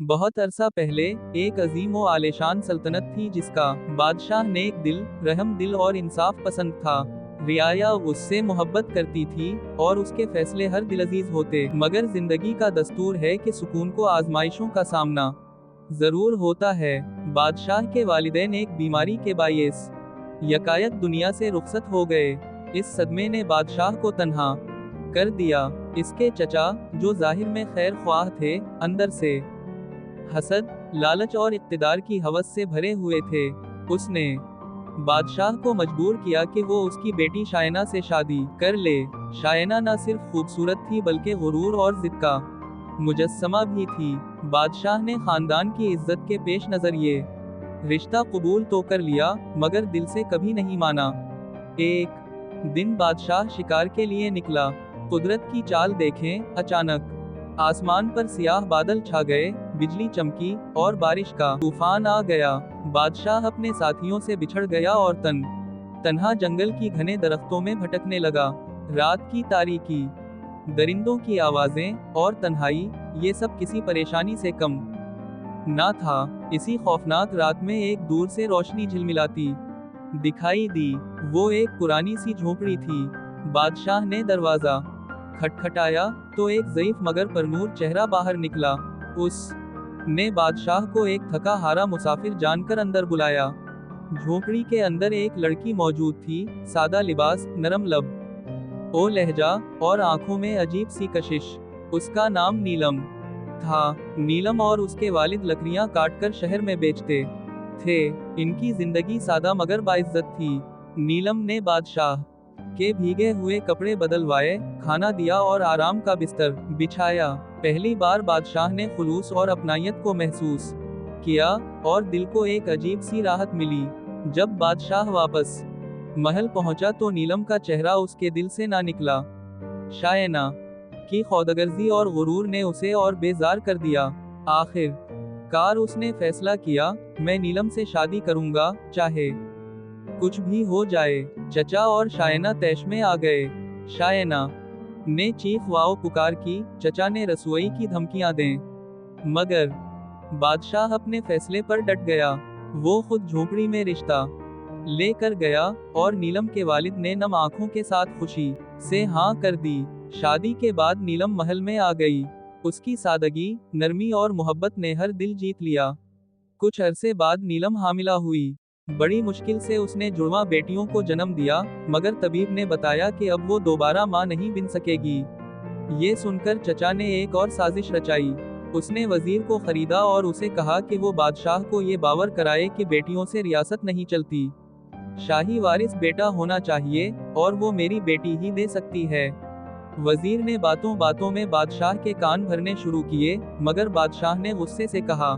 बहुत अरसा पहले एक अजीम व आलीशान सल्तनत थी जिसका बादशाह नेक दिल, रहम दिल और इंसाफ पसंद था। रियाया उससे मोहब्बत करती थी और उसके फैसले हर दिलअजीज होते। मगर जिंदगी का दस्तूर है कि सुकून को आजमाइशों का सामना जरूर होता है। बादशाह के वालिदैन एक बीमारी के बायस यकायक दुनिया से रुखसत हो गए। इस सदमे ने बादशाह को तन्हा कर दिया। इसके चचा, जो जाहिर में खैर ख्वाह थे, अंदर से हसद, लालच और इक्तिदार की हवस से भरे हुए थे। उसने बादशाह को मजबूर किया कि वो उसकी बेटी शायना से शादी कर ले। शायना न सिर्फ खूबसूरत थी बल्कि गुरूर और जिद का मुजस्समा भी थी। बादशाह ने खानदान की इज्जत के पेश नजर ये रिश्ता कबूल तो कर लिया, मगर दिल से कभी नहीं माना। एक दिन बादशाह शिकार के लिए निकला। कुदरत की चाल देखें, अचानक आसमान पर सियाह बादल छा गए, बिजली चमकी और बारिश का तूफान आ गया। बादशाह अपने साथियों से बिछड़ गया और तन्हा जंगल की घने दरख्तों में भटकने लगा। रात की तारीकी, दरिंदों की आवाजें और तन्हाई, ये सब किसी परेशानी से कम ना था। इसी खौफनाक रात में एक दूर से रोशनी झिलमिलाती दिखाई दी। वो एक पुरानी सी झोपड़ी थी। बादशाह ने दरवाजा खटखटाया तो एक ज़ईफ मगर परनूर चेहरा बाहर निकला। उसने बादशाह को एक थका हारा मुसाफिर जानकर अंदर बुलाया। झोपड़ी के अंदर एक लड़की मौजूद थी, सादा लिबास, नरम लब ओ लहजा और आंखों में अजीब सी कशिश। उसका नाम नीलम था। नीलम और उसके वालिद लकड़ियां काटकर शहर में बेचते थे। इनकी जिंदगी सादा मगर बाइज्जत थी। नीलम ने बादशाह के भीगे हुए कपड़े बदलवाए, खाना दिया और आराम का बिस्तर बिछाया। पहली बार बादशाह ने खुलूस और अपनायत को महसूस किया और दिल को एक अजीब सी राहत मिली। जब बादशाह वापस महल पहुंचा तो नीलम का चेहरा उसके दिल से ना निकला। शायना की खौदगर्जी और गुरूर ने उसे और बेजार कर दिया। आखिर कार उसने फैसला किया, मैं नीलम से शादी करूंगा, चाहे कुछ भी हो जाए। चचा और शायना तैश में आ गए। शायना ने चीख वाओ पुकार की, चचा ने रसोई की धमकियां दें। मगर बादशाह अपने फैसले पर डट गया। वो खुद झोपड़ी में रिश्ता लेकर गया और नीलम के वालिद ने नम आंखों के साथ खुशी से हाँ कर दी। शादी के बाद नीलम महल में आ गई। उसकी सादगी, नरमी और मोहब्बत ने हर दिल जीत लिया। कुछ अरसे बाद नीलम हामिला हुई। बड़ी मुश्किल से उसने जुड़वा बेटियों को जन्म दिया, मगर तबीब ने बताया कि अब वो दोबारा मां नहीं बन सकेगी। ये सुनकर चचा ने एक और साजिश रचाई। उसने वजीर को खरीदा और उसे कहा कि वो बादशाह को ये बावर कराए कि बेटियों से रियासत नहीं चलती। शाही वारिस बेटा होना चाहिए और वो मेरी बेटी ही दे सकती है। वजीर ने बातों बातों में बादशाह के कान भरने शुरू किए, मगर बादशाह ने गुस्से से कहा,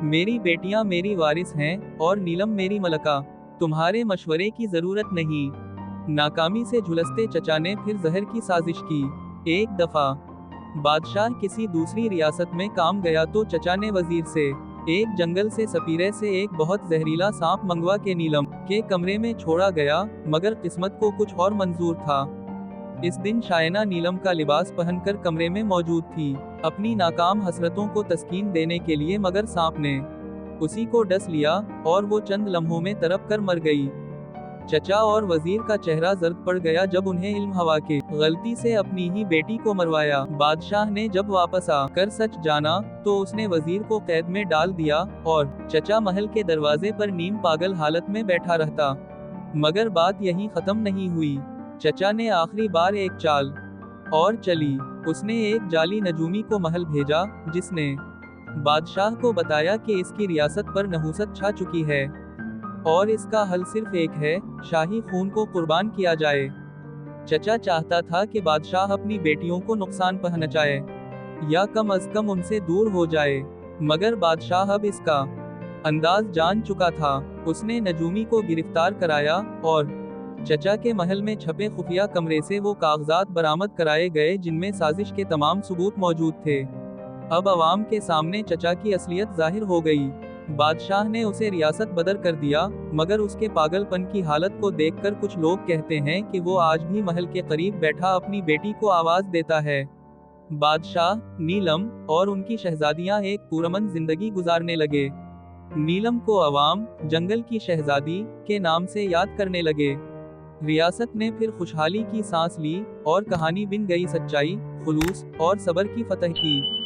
मेरी बेटियां मेरी वारिस हैं और नीलम मेरी मलका। तुम्हारे मशवरे की जरूरत नहीं। नाकामी से झुलसते चचा ने फिर जहर की साजिश की। एक दफा बादशाह किसी दूसरी रियासत में काम गया तो चचा ने वजीर से एक जंगल से सपीरे से एक बहुत जहरीला सांप मंगवा के नीलम के कमरे में छोड़ा गया, मगर किस्मत को कुछ और मंजूर था। इस दिन शायना नीलम का लिबास पहनकर कमरे में मौजूद थी, अपनी नाकाम हसरतों को तस्कीन देने के लिए, मगर सांप ने उसी को डस लिया और वो चंद लम्हों में तड़प कर मर गई। चचा और वजीर का चेहरा जर्द पड़ गया जब उन्हें इल्म हवा के गलती से अपनी ही बेटी को मरवाया। बादशाह ने जब वापस आकर सच जाना तो उसने वजीर को कैद में डाल दिया और चचा महल के दरवाजे पर नीम पागल हालत में बैठा रहता। मगर बात यहीं खत्म नहीं हुई। चचा ने आखिरी बार एक चाल और चली। उसने एक जाली नजूमी को महल भेजा, जिसने बादशाह को बताया कि इसकी रियासत पर नहुसत छा चुकी है और इसका हल सिर्फ एक है, शाही खून को कुर्बान किया जाए। चचा चाहता था कि बादशाह अपनी बेटियों को नुकसान पहुंचाए या कम अज कम उनसे दूर हो जाए, मगर बादशाह अब इसका अंदाज जान चुका था। उसने नजूमी को गिरफ्तार कराया और चचा के महल में छपे खुफिया कमरे से वो कागजात बरामद कराए गए जिनमें साजिश के तमाम सबूत मौजूद थे। अब अवाम के सामने चचा की असलियत जाहिर हो गई। बादशाह ने उसे रियासत बदर कर दिया, मगर उसके पागलपन की हालत को देखकर कुछ लोग कहते हैं कि वो आज भी महल के करीब बैठा अपनी बेटी को आवाज देता है। बादशाह, नीलम और उनकी शहजादियां एक पुरअमन जिंदगी गुजारने लगे। नीलम को अवाम जंगल की शहजादी के नाम से याद करने लगे। रियासत ने फिर खुशहाली की सांस ली और कहानी बिन गई सच्चाई, खुलूस और सब्र की फतह की।